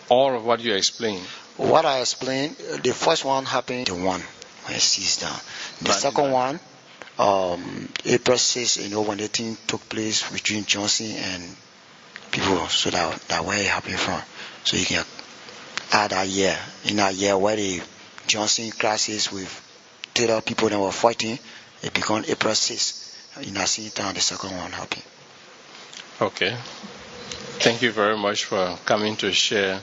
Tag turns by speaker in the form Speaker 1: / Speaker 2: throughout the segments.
Speaker 1: all of what you explained?
Speaker 2: What I explained, the first one happened, the one when it seized down. The second one, April 6th, when the thing took place between Johnson and people, so that where it happened from. So you can add that year. In that year where the Johnson clashes with Taylor people that were fighting, it became April 6th. In that same time, the second one happened.
Speaker 1: Okay. Thank you very much for coming to share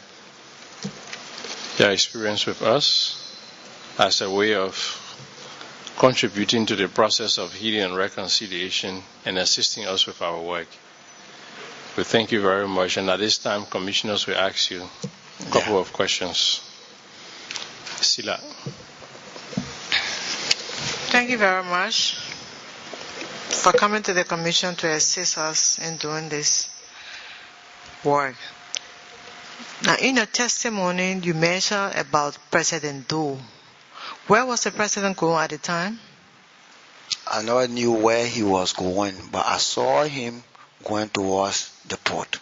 Speaker 1: your experience with us as a way of contributing to the process of healing and reconciliation and assisting us with our work. We thank you very much, and at this time, commissioners will ask you a couple of questions. Sila.
Speaker 3: Thank you very much for coming to the commission to assist us in doing this work. Now, in your testimony, you mentioned about President Doe. Where was the president going at the time?
Speaker 2: I never knew where he was going, but I saw him going towards the port.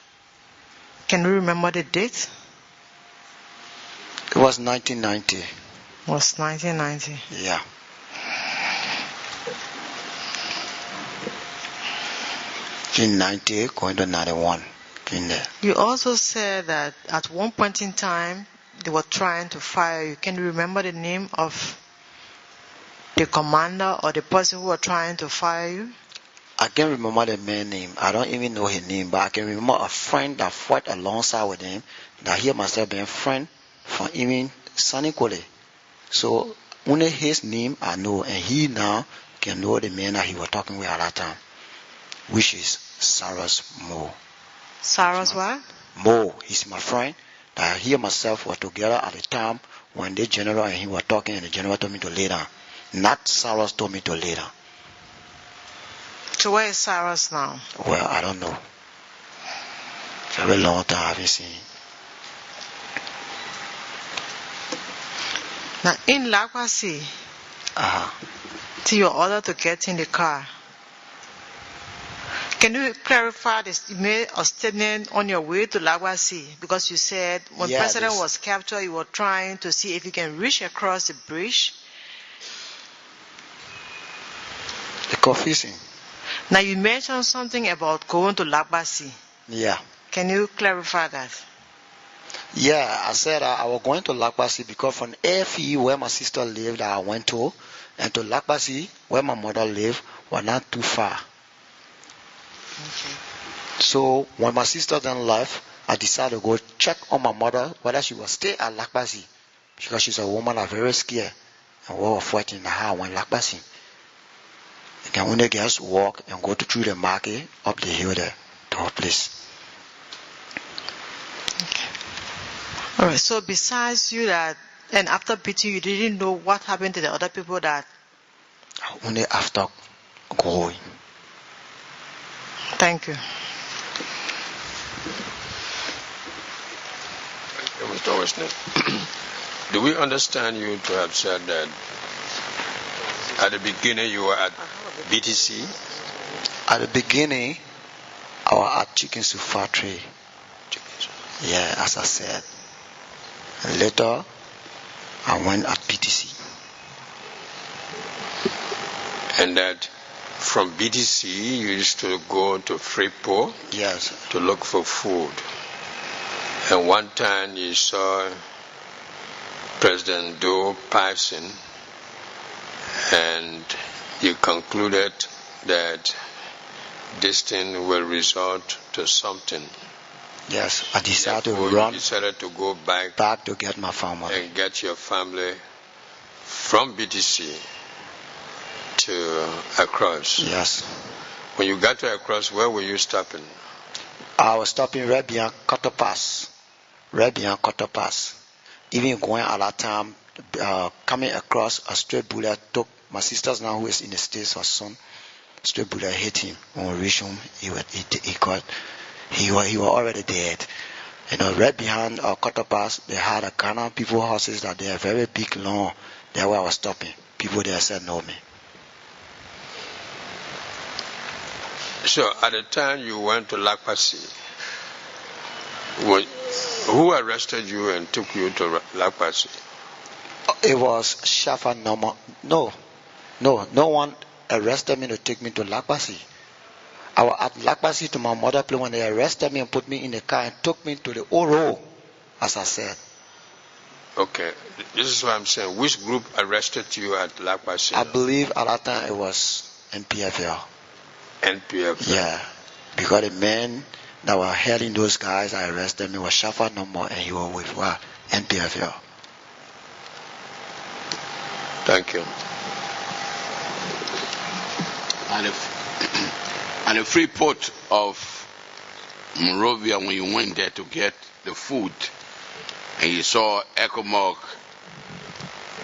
Speaker 3: Can you remember the date?
Speaker 2: It was 1990.
Speaker 3: It was 1990.
Speaker 2: Yeah. In 90, going to 91. In there.
Speaker 3: You also said that at one point in time, they were trying to fire you. Can you remember the name of the commander or the person who were trying to fire you?
Speaker 2: I can't remember the man's name. I don't even know his name, but I can remember a friend that fought alongside with him, that he myself being a friend from even Sunny Kole. So only his name I know, and he now can know the man that he was talking with at that time, which is Cyrus Moe.
Speaker 3: Cyrus what?
Speaker 2: Moe. He's my friend. That he and myself were together at the time when the general and he were talking, and the general told me to lay down. Not Cyrus told me to lay down.
Speaker 3: So where is Cyrus now?
Speaker 2: Well, I don't know. Very long time I haven't seen him.
Speaker 3: Now in Nagbah, till you're ordered to get in the car, can you clarify this? You made a statement on your way to Nagbah because you said when President was captured, you were trying to see if you can reach across the bridge.
Speaker 2: The confusing.
Speaker 3: Now you mentioned something about going to Nagbah.
Speaker 2: Yeah.
Speaker 3: Can you clarify that?
Speaker 2: Yeah, I said I was going to Nagbah because from FE where my sister lived I went to, and to Nagbah where my mother lived was not too far.
Speaker 3: Okay.
Speaker 2: So when my sister then left, I decided to go check on my mother whether she was still at Nagbah, because she's a woman that's very scared, and we were fighting in the house when Nagbah. You can only just walk and go through the market up the hill there to her place.
Speaker 3: Okay. All right. So besides you that, and after beating, you didn't know what happened to the other people that?
Speaker 2: Only after going.
Speaker 3: Thank you.
Speaker 4: Mr. Westner, do we understand you to have said that at the beginning you were at BTC?
Speaker 2: At the beginning, I was at Chicken Soup Factory. Yeah, as I said. And later, I went at BTC.
Speaker 4: And that from BTC, you used to go to Freeport?
Speaker 2: Yes.
Speaker 4: To look for food. And one time you saw President Doe passing, and you concluded that this thing will result to something.
Speaker 2: Yes, I decided to run.
Speaker 4: You decided to go back
Speaker 2: to get my family.
Speaker 4: And get your family from BTC to across.
Speaker 2: Yes.
Speaker 4: When you got to across, where were you stopping?
Speaker 2: I was stopping right behind Cutter Pass. Right behind Cutter Pass. Even going at that time, coming across, a straight bullet took my sister's now who is in the States, her son. Straight bullet hit him. When we reached home, he was already dead. Right behind Cutter Pass, they had a Ghana people houses that they are very big, long. That's where I was stopping. People there said no me.
Speaker 4: So at the time you went to Nagbah, Who arrested you and took you to Lagbah?
Speaker 2: It was Shafa Norma. No one arrested me to take me to Lagbah. I was at Lagbah to my mother place when they arrested me and put me in the car and took me to the Oro, as I said.
Speaker 4: Okay, this is what I'm saying. Which group arrested you at Lagbah?
Speaker 2: I believe at that time it was NPFL.
Speaker 4: NPFL?
Speaker 2: Yeah, because the men that were heading those guys that arrested me was Shafa Norma and he was with NPFL.
Speaker 4: Thank you.
Speaker 5: At the free port of Monrovia, when you went there to get the food, and you saw Ecomog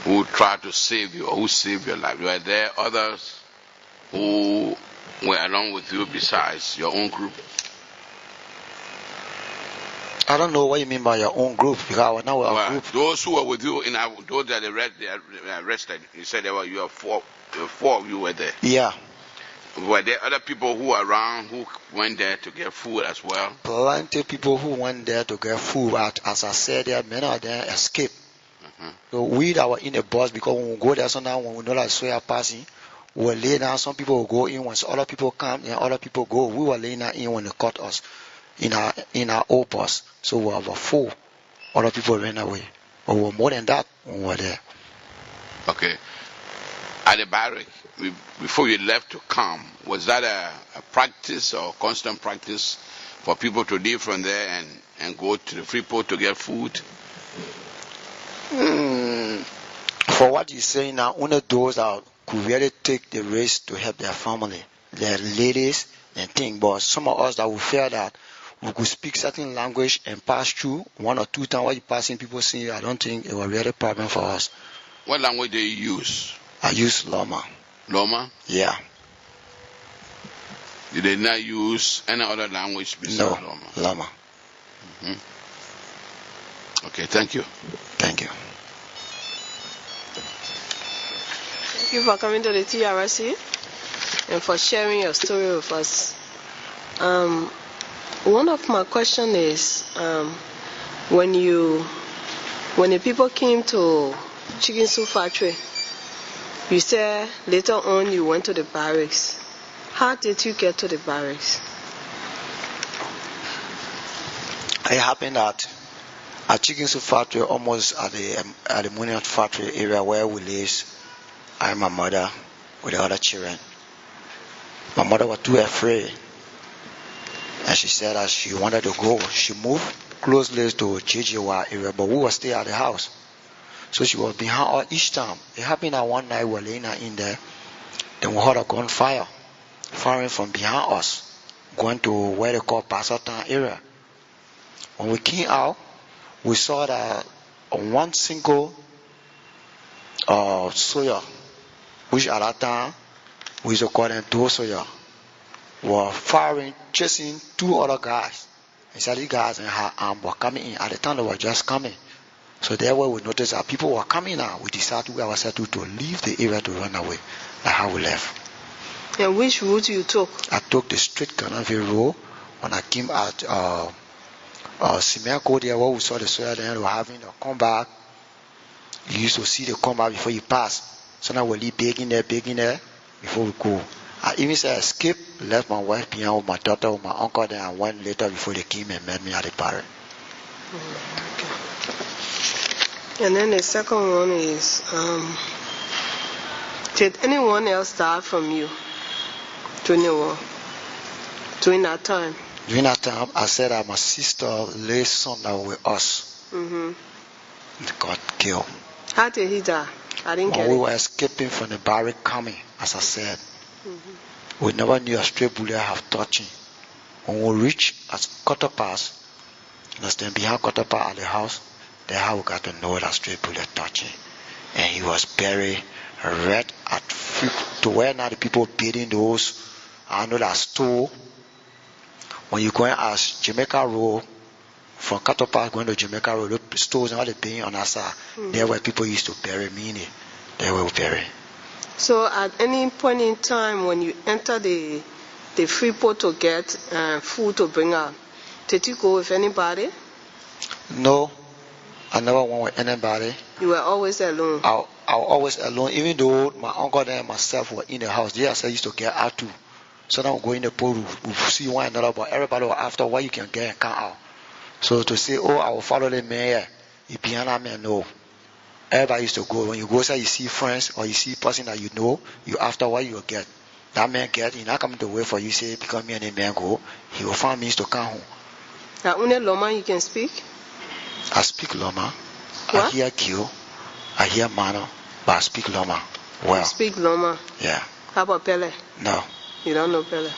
Speaker 5: who tried to save you or who saved your life, were there others who were along with you besides your own group?
Speaker 2: I don't know what you mean by your own group, because I was not with our group.
Speaker 5: Those who were with you, those that they arrested, you said you were four of you were there.
Speaker 2: Yeah.
Speaker 5: Were there other people who were around who went there to get food as well?
Speaker 2: Plenty of people who went there to get food, but as I said, there many of them escaped. So we that were in the bus, because when we go there, sometimes when we know that we are passing, we were laying down. Some people will go in when other people come and other people go. We were laying down in when they caught us in our old bus. So we were about 4. Other people ran away. But we were more than that when we were there.
Speaker 5: Okay. At the barrack, before you left to come, was that a practice or constant practice for people to leave from there and go to the free port to get food?
Speaker 2: For what you're saying now, only those that could really take the risk to help their family, their ladies and things. But some of us that we feel that we could speak certain language and pass through 1 or 2 times while you're passing, people see, I don't think it was really a problem for us.
Speaker 5: What language do you use?
Speaker 2: I use Loma.
Speaker 5: Loma?
Speaker 2: Yeah.
Speaker 5: Did they not use any other language besides Loma?
Speaker 2: No, Loma.
Speaker 5: Okay, thank you.
Speaker 2: Thank you.
Speaker 6: Thank you for coming to the TRC and for sharing your story with us. One of my questions is, when the people came to Chicken Soup Factory, you said later on you went to the barracks. How did you get to the barracks?
Speaker 2: It happened that at Chicken Soup Factory, almost at the aluminum factory area where we live, I and my mother with the other children. My mother was too afraid, and she said that she wanted to go. She moved closely to GHRV area, but we were still at the house. So she was behind us each time. It happened that one night we were laying in there, then we heard a gunfire firing from behind us, going to where they call Pasatown area. When we came out, we saw that one single soldier, which at that time we used to call them two soldiers, were firing, chasing 2 other guys. He said these guys in her arm were coming in. At the time they were just coming. So there where we noticed that people were coming out, we decided to leave the area to run away. That's how we left.
Speaker 6: And which route you took?
Speaker 2: I took the straight Canaville road. When I came out Simeco there where we saw the soldier then were having a combat. You used to see the combat before you pass. So now we leave begging there before we go. I even said escape, left my wife behind with my daughter, with my uncle, then I went later before they came and met me at the barrack.
Speaker 6: Okay. And then the second one is, did anyone else die from you during the war? During that time?
Speaker 2: During that time, I said that my sister lay son that was with us. Got killed.
Speaker 6: How did he die? I didn't get it.
Speaker 2: We were escaping from the barrack coming, as I said. We never knew a stray bullet have touched him. When we reached at quarter past, understand, behind quarter past at the house, that's how we got to know that stray bullet touched him. And he was buried right at feet to where now the people building those, I know that store. When you going as Jamaica Road, from Cattle Park going to Jamaica Road, the stores and all the building on that side, there where people used to bury me in it. They were buried.
Speaker 6: So at any point in time when you enter the free port to get food to bring out, did you go with anybody?
Speaker 2: No, I never went with anybody.
Speaker 6: You were always alone.
Speaker 2: I was always alone, even though my uncle and myself were in the house. Yes, I used to get out too. So now we go in the pool, we see one another, but everybody was after what you can get and come out. So to say, oh, I will follow the man, if behind that man, no. Everybody used to go. When you go say you see friends or you see person that you know, you after what you will get. That man get, he not coming to wait for you, say, because me and the man go, he will find means to come home.
Speaker 6: Now, only Loma you can speak?
Speaker 2: I speak Loma.
Speaker 6: What?
Speaker 2: I hear Kyo. I hear Mano. But I speak Loma. Well.
Speaker 6: You speak Loma?
Speaker 2: Yeah.
Speaker 6: How about Pele?
Speaker 2: No.
Speaker 6: You don't know Pele?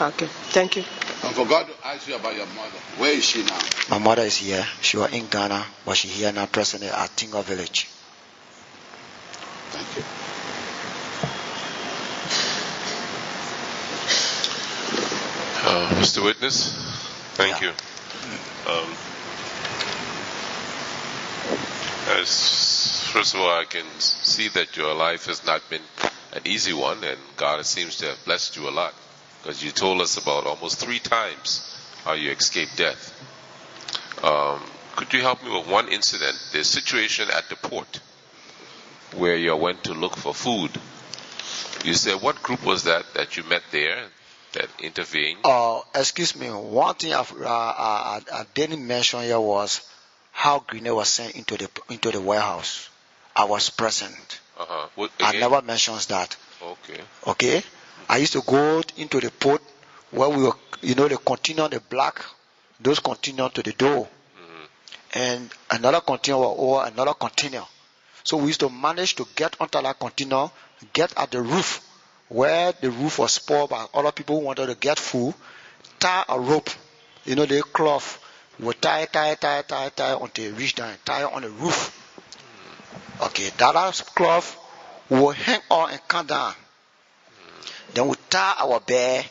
Speaker 6: Okay. Thank you.
Speaker 5: I forgot to ask you about your mother. Where is she now?
Speaker 2: My mother is here. She was in Ghana, but she here now presently at Tingo village.
Speaker 5: Thank you.
Speaker 7: Mr. Witness, thank you. First of all, I can see that your life has not been an easy one, and God seems to have blessed you a lot, because you told us about almost 3 times how you escaped death. Could you help me with one incident, the situation at the port, where you went to look for food? You said, what group was that you met there that intervened?
Speaker 2: Excuse me, one thing I didn't mention here was how Grenade was sent into the warehouse. I was present. I never mentioned that. Okay. I used to go into the port where we were, the container, the black, those container to the door. And another container or another container. So we used to manage to get onto that container, get at the roof, where the roof was spoiled by other people who wanted to get food, tie a rope, the cloth, we tie until it reach down, tie on the roof. Okay, that cloth will hang on and come down. Then we tie our bag.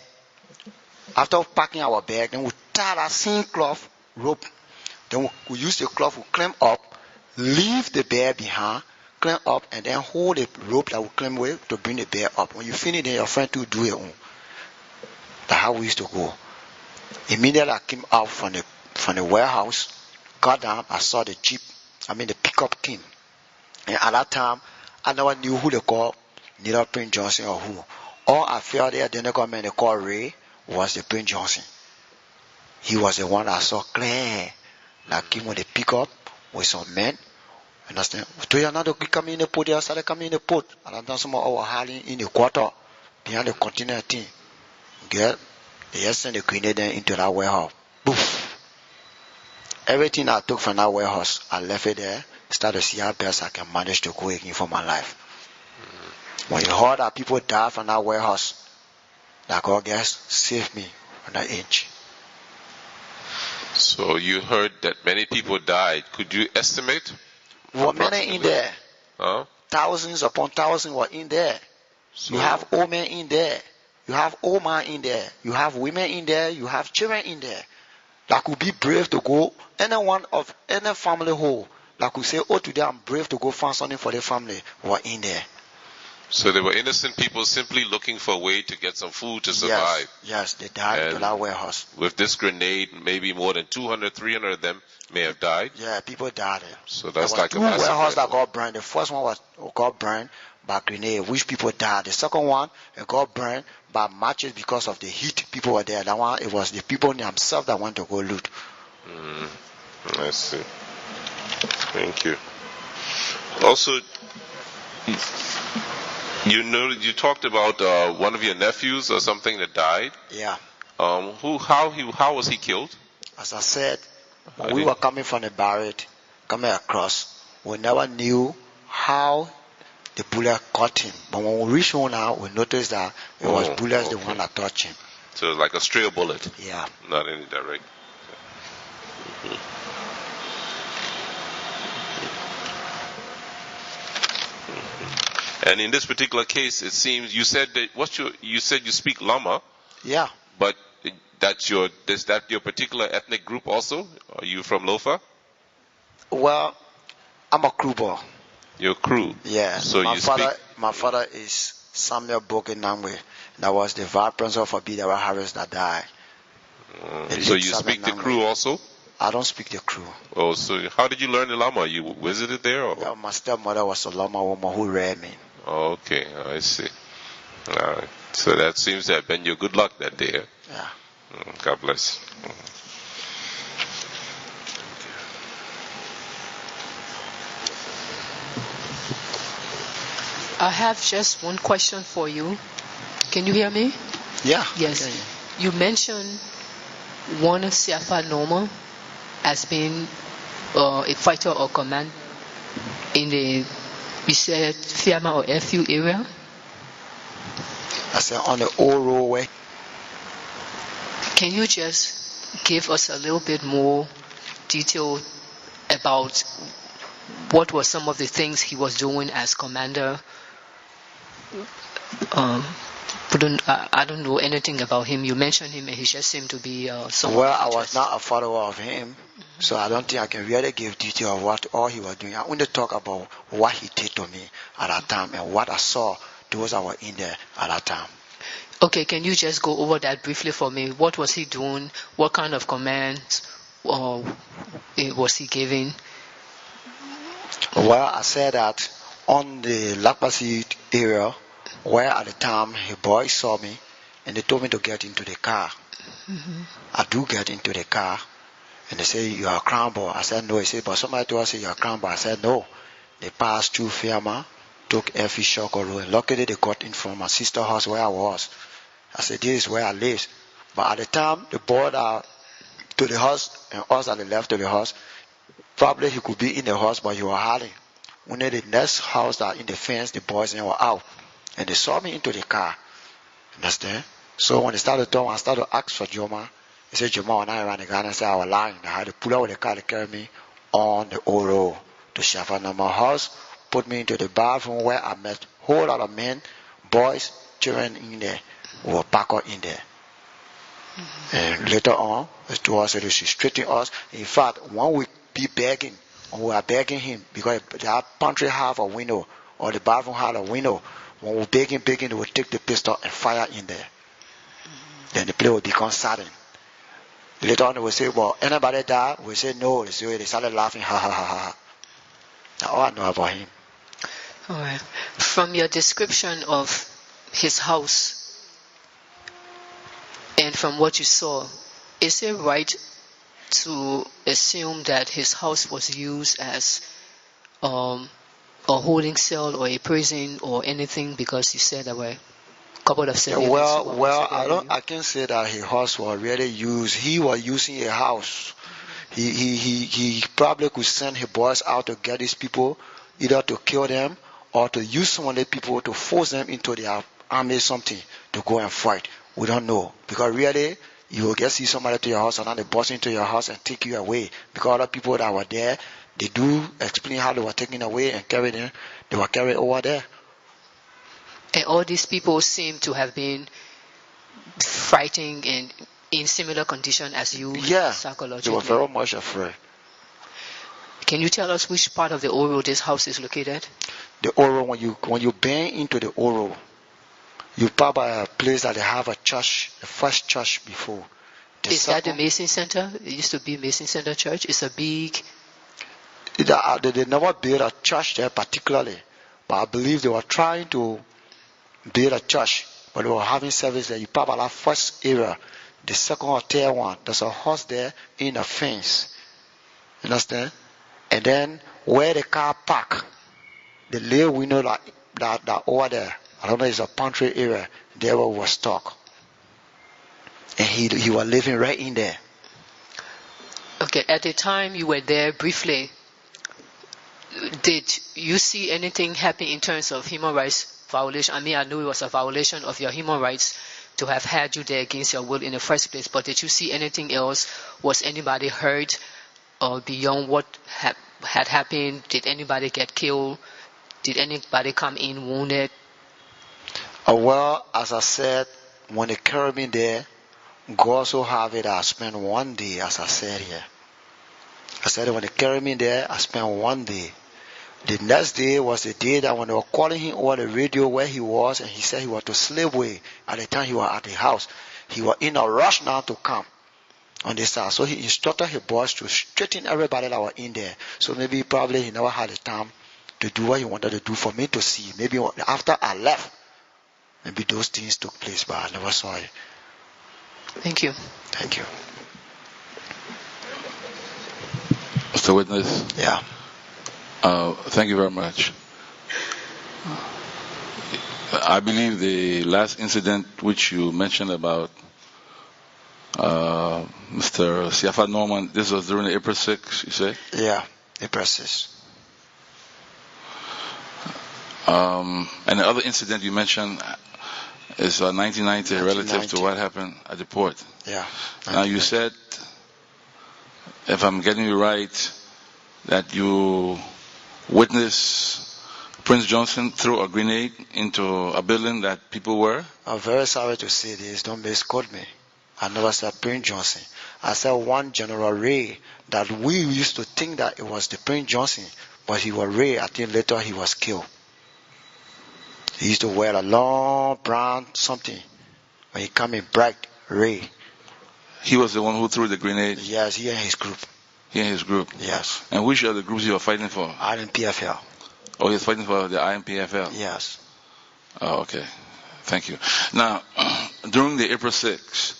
Speaker 2: After packing our bag, then we tie that same cloth rope. Then we use the cloth, we climb up, leave the bear behind, climb up, and then hold the rope that we climb with to bring the bear up. When you finish, then your friend to do it on. That's how we used to go. Immediately I came out from the warehouse, got down, I saw the the pickup came. And at that time, I never knew who they called, neither Prince Johnson or who. All I felt there, the next man they called Ray was the Prince Johnson. He was the one I saw clear. That came with the pickup with some men. Understand? To another come in the port, they started coming in the port. And then some of our hiding in the quarter behind the container thing. They just sent the grenade into that warehouse. Boof. Everything I took from that warehouse, I left it there. Started to see how best I can manage to go again for my life. When you heard that people died from that warehouse, that God saved me from that age.
Speaker 7: So you heard that many people died. Could you estimate?
Speaker 2: Were many in there. Thousands upon thousands were in there. So you have old men in there. You have old man in there. You have women in there. You have children in there. That could be brave to go. Anyone of any family whole that could say, oh, today I'm brave to go find something for their family, were in there.
Speaker 7: So they were innocent people simply looking for a way to get some food to survive.
Speaker 2: Yes, they died in that warehouse.
Speaker 7: With this grenade, maybe more than 200, 300 of them may have died.
Speaker 2: Yeah, people died.
Speaker 7: So that's
Speaker 2: there
Speaker 7: like a
Speaker 2: massive. 2 warehouses that got burned. The first one got burned by grenade, which people died. The second one, it got burned by matches because of the heat. People were there. That one, it was the people themselves that went to go loot.
Speaker 7: I see. Thank you. Also, you talked about one of your nephews or something that died.
Speaker 2: Yeah.
Speaker 7: How was he killed?
Speaker 2: As I said, when we were coming from the barrel, coming across, we never knew how the bullet caught him. But when we reached home now, we noticed that it was bullets the one that touched him.
Speaker 7: So it was like a stray bullet.
Speaker 2: Yeah.
Speaker 7: Not any direct. And in this particular case, it seems you said that you said you speak Lama.
Speaker 2: Yeah.
Speaker 7: But is that your particular ethnic group also? Are you from Lofa?
Speaker 2: Well, I'm a Kru boy.
Speaker 7: Your crew.
Speaker 2: Yeah.
Speaker 7: So
Speaker 2: my father is Samuel Bokenangwe. That was the vice president for Bidara Harris that died.
Speaker 7: So you speak the crew also?
Speaker 2: I don't speak the crew.
Speaker 7: Oh, so how did you learn the Lama? You visited there? Or?
Speaker 2: Yeah, my stepmother was a Lama woman who reared me.
Speaker 7: Oh, okay, I see. All right. So that seems to have been your good luck that day.
Speaker 2: Yeah.
Speaker 7: God bless.
Speaker 8: I have just one question for you. Can you hear me?
Speaker 2: Yeah.
Speaker 8: Yes.
Speaker 2: Yeah.
Speaker 8: You mentioned one Siafa Norma as being a fighter or command in the, you said, Fiama or FU area?
Speaker 2: I said on the old roadway.
Speaker 8: Can you just give us a little bit more detail about what were some of the things he was doing as commander? I don't know anything about him. You mentioned him and he just seemed to be someone.
Speaker 2: Well, I was not a follower of him, so I don't think I can really give detail of what all he was doing. I only talk about what he did to me at that time and what I saw those that were in there at that time.
Speaker 8: Okay, can you just go over that briefly for me? What was he doing? What kind of commands was he giving?
Speaker 2: Well, I said that on the Lakpasi area, where at the time his boys saw me and they told me to get into the car.
Speaker 8: Mm-hmm.
Speaker 2: I do get into the car and they say, "You are a crown boy." I said, "No." He said, "But somebody told us you are a crown boy." I said, "No." They passed through Fiama, took Effie Shoko Road, and luckily they got in from my sister's house where I was. I said, "This is where I live." But at the time, the boy to the house and us at the left to the house, probably he could be in the house, but he was hiding. When the next house that in the fence, the boys were out. And they saw me into the car. Understand? So when they started talking, I started to ask for Joma. They said, "Joma, when I ran the gun," I said, "I was lying." I had to pull out the car to carry me on the old road to Shafanama house, put me into the bathroom where I met a whole lot of men, boys, children in there. We were packed up in there. Mm-hmm. And later on, it told us that she straightened us. In fact, one week be begging, and we are begging him because the pantry have a window or the bathroom had a window. When we're begging, they would take the pistol and fire in there. Mm-hmm. Then the place would become sudden. Later on, they would say, "Well, anybody die?" We say, "No." They started laughing, ha ha ha ha. That's all I know about him.
Speaker 8: All right. From your description of his house and from what you saw, is it right to assume that his house was used as a holding cell or a prison or anything, because you said there were a couple of civilians?
Speaker 2: Well, I can't say that his house was really used. He was using a house. He probably could send his boys out to get these people, either to kill them or to use some of the people to force them into their army something to go and fight. We don't know, because really you will just see somebody to your house and then they bust into your house and take you away, because other people that were there, they do explain how they were taken away and carried in. They were carried over there.
Speaker 8: And all these people seem to have been fighting and in similar condition as you.
Speaker 2: Yeah,
Speaker 8: psychologically.
Speaker 2: they were very much afraid.
Speaker 8: Can you tell us which part of the Oro this house is located?
Speaker 2: The Oro, when you bend into the Oro, you pass by a place that they have a church, the first church before.
Speaker 8: Is that the Mason Center? It used to be Mason Center Church. It's a big...
Speaker 2: They never built a church there particularly, but I believe they were trying to build a church, but they were having service there. You pass by that first area, the second or third one, there's a house there in a fence. You understand? And then where the car park, the little window that over there, I don't know, it's a pantry area, there we were stuck. And he was living right in there.
Speaker 8: Okay, at the time you were there briefly, did you see anything happen in terms of human rights violation? I mean, I know it was a violation of your human rights to have had you there against your will in the first place, but did you see anything else? Was anybody hurt or beyond what had happened? Did anybody get killed? Did anybody come in wounded?
Speaker 2: Well, as I said, when they carried me there, God so have it, I spent 1 day, as I said here. I said when they carried me there, I spent 1 day. The next day was the day that when they were calling him over the radio where he was, and he said he was to Slavery. At the time he was at the house. He was in a rush now to come. on this side. So he instructed his boss to straighten everybody that was in there. So maybe probably he never had the time to do what he wanted to do for me to see. Maybe after I left, maybe those things took place, but I never saw it.
Speaker 8: Thank you.
Speaker 2: Thank you.
Speaker 9: Mr. Witness?
Speaker 2: Yeah.
Speaker 9: Thank you very much. I believe the last incident which you mentioned about Mr. Siafa Norman, this was during April 6th, you say?
Speaker 2: Yeah, April 6th.
Speaker 9: And the other incident you mentioned is 1990 relative to what happened at the port.
Speaker 2: Yeah.
Speaker 9: Now you said, if I'm getting you right, that you witnessed Prince Johnson threw a grenade into a building that people were?
Speaker 2: I'm very sorry to say this. Don't misquote me. I never said Prince Johnson. I said one General Ray that we used to think that it was the Prince Johnson, but he was Ray. I think later he was killed. He used to wear a long brown something. When he come in bright, Ray.
Speaker 9: He was the one who threw the grenade?
Speaker 2: Yes, he and his group.
Speaker 9: He and his group?
Speaker 2: Yes.
Speaker 9: And which are the groups you were fighting for?
Speaker 2: IMPFL.
Speaker 9: Oh, he was fighting for the IMPFL?
Speaker 2: Yes.
Speaker 9: Oh, okay. Thank you. Now, during the April 6th,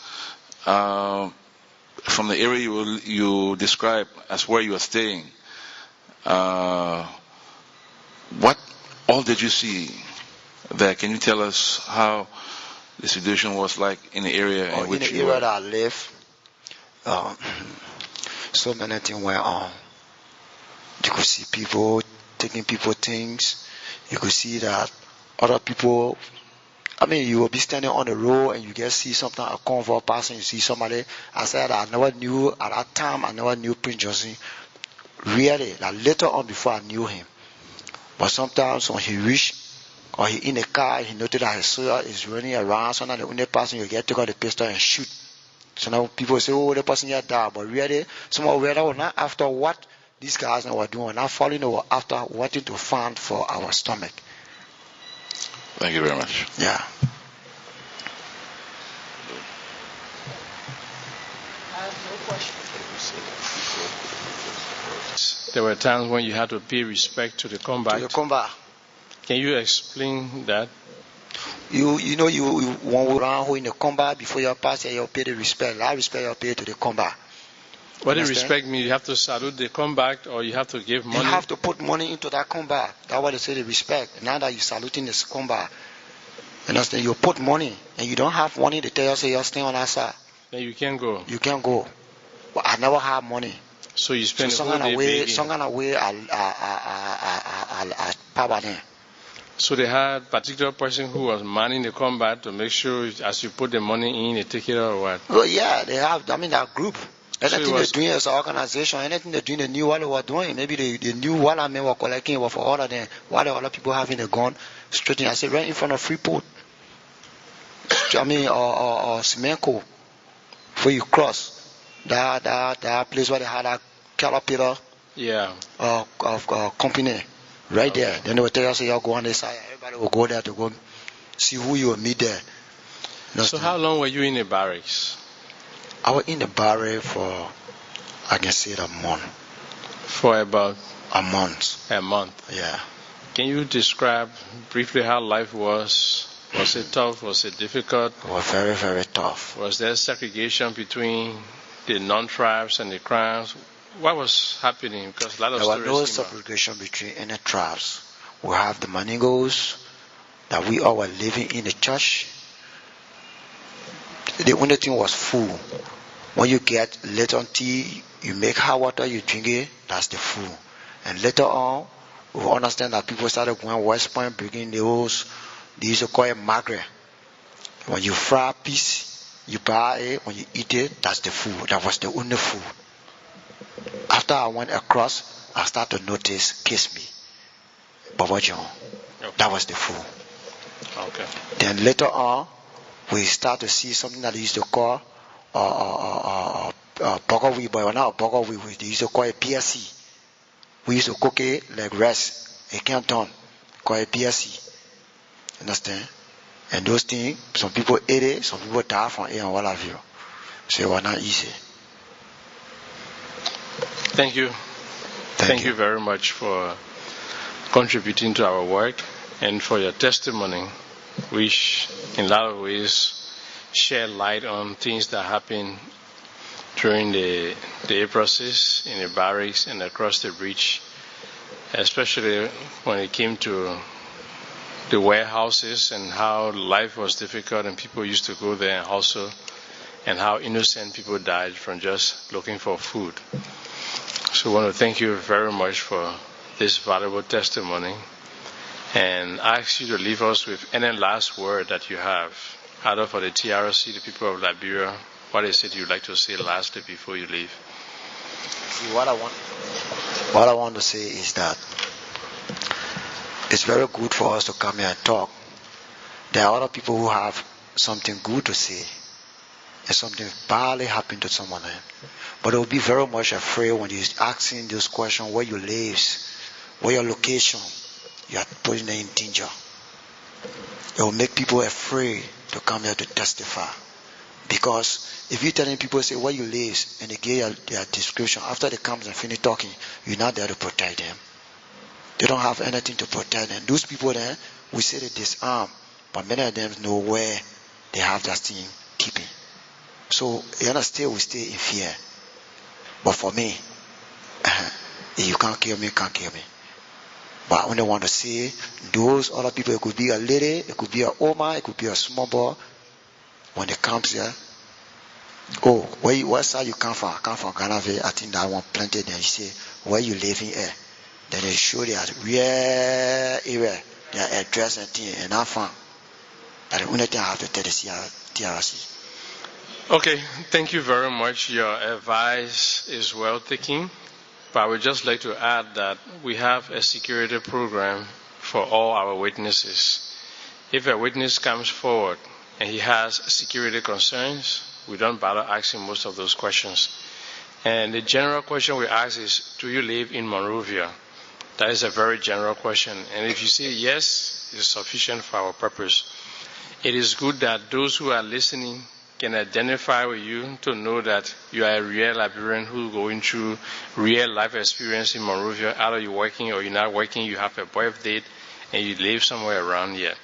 Speaker 9: from the area you described as where you were staying, what all did you see there? Can you tell us how the situation was like in the area in which you were?
Speaker 2: In the area that I live, so many things went on. You could see people taking people things. You could see that other people, I mean, you will be standing on the road and you get see something, a convoy passing, you see somebody. I said I never knew, at that time, I never knew Prince Johnson. Really, like later on before I knew him. But sometimes when he reached, or he in a car, he noticed that his soldier is running around, sometimes the only person you get to take out the pistol and shoot. So now people say, oh, the person here died. But really, some of them were not after what these guys were doing, not following, they were after wanting to find for our stomach.
Speaker 9: Thank you very much.
Speaker 2: Yeah.
Speaker 1: There were times when you had to pay respect to the combat.
Speaker 2: To the combat.
Speaker 1: Can you explain that?
Speaker 2: You know, when we run in the combat, before you pass, you pay the respect. That respect you pay to the combat.
Speaker 1: What does respect mean? You have to salute the combat, or you have to give money?
Speaker 2: You have to put money into that combat. That's what they say, the respect. Now that you're saluting this combat, you understand? You put money, and you don't have money, they tell you, say, you're staying on that side.
Speaker 1: Then you can't go.
Speaker 2: You can't go. But I never have money.
Speaker 1: So you spend
Speaker 2: so
Speaker 1: the whole day begging.
Speaker 2: Some kind of way, I power them.
Speaker 1: So they had a particular person who was manning the combat to make sure as you put the money in, they take it out or what?
Speaker 2: Well, yeah, they have, I mean, that group. Anything they're doing as an organization, anything they're doing, they knew what they were doing. Maybe they knew what I mean were collecting was for all of them. While the other people having a gun, straight in. I said, right in front of Freeport. I mean, or Semenko, before you cross. That place where they had a Caterpillar company. Right there. Then they will tell you, say, you'll go on this side. Everybody will go there to go see who you will meet there.
Speaker 1: So how long were you in the barracks?
Speaker 2: I was in the barracks for, I can say, a month.
Speaker 1: For about?
Speaker 2: A month.
Speaker 1: A month?
Speaker 2: Yeah.
Speaker 1: Can you describe briefly how life was? Was it tough? Was it difficult?
Speaker 2: It was very, very tough.
Speaker 1: Was there segregation between the non-tribes and the tribes? What was happening? Because a lot of
Speaker 2: there was no segregation between any tribes. We have the Maningos, that we all were living in the church. The only thing was food. When you get later tea, you make hot water, you drink it, that's the food. And later on, we understand that people started going West Point, bringing the hoes. They used to call it magre. When you fry a piece, you buy it, when you eat it, that's the food. That was the only food. After I went across, I started to notice Kiss Me, Baba John. Okay. That was the food.
Speaker 1: Okay.
Speaker 2: Then later on, we start to see something that they used to call Bogowi, but not Bogowi, they used to call it PSC. We used to cook it like rice. It can't done. Call it PSC. Understand? And those things, some people ate it, some people died from it and what have you. So it was not easy.
Speaker 1: Thank you. Thank you very much for contributing to our work and for your testimony, which in a lot of ways shed light on things that happen during the process in the barracks and across the bridge, especially when it came to the warehouses and how life was difficult and people used to go there and hustle, and how innocent people died from just looking for food. So I want to thank you very much for this valuable testimony, and I ask you to leave us with any last word that you have, either for the TRC, the people of Liberia. What is it you'd like to say lastly before you leave?
Speaker 2: See, what I want to say is that it's very good for us to come here and talk. There are other people who have something good to say, and something badly happened to someone. But they will be very much afraid when you're asking those questions, where you live, where your location, you are putting them in danger. It will make people afraid to come here to testify. Because if you're telling people, say, where you live, and they give their description, after they come and finish talking, you're not there to protect them. They don't have anything to protect them. Those people there, we say they disarm, but many of them know where they have that thing keeping. So, you understand, we stay in fear. But for me, if you can't kill me, can't kill me. But I only want to say, those other people, it could be a lady, it could be a Oma, it could be a small boy, when they come here, oh, where side you come from? I come from Ghana. I think that one planted there. You say, where you living here? Then they show their real area, their address and thing, and I found that the only thing I have to tell the TRC.
Speaker 1: Okay, thank you very much. Your advice is well taken, but I would just like to add that we have a security program for all our witnesses. If a witness comes forward and he has security concerns, we don't bother asking most of those questions. And the general question we ask is, do you live in Monrovia? That is a very general question. And if you say yes, it's sufficient for our purpose. It is good that those who are listening can identify with you to know that you are a real Liberian who is going through real life experience in Monrovia. Either you're working or you're not working, you have a birth date, and you live somewhere around here.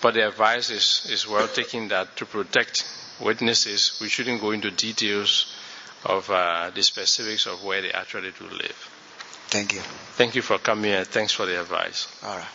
Speaker 1: But the advice is well taken that to protect witnesses, we shouldn't go into details of the specifics of where they actually do live.
Speaker 2: Thank you.
Speaker 1: Thank you for coming and thanks for the advice.
Speaker 2: All right.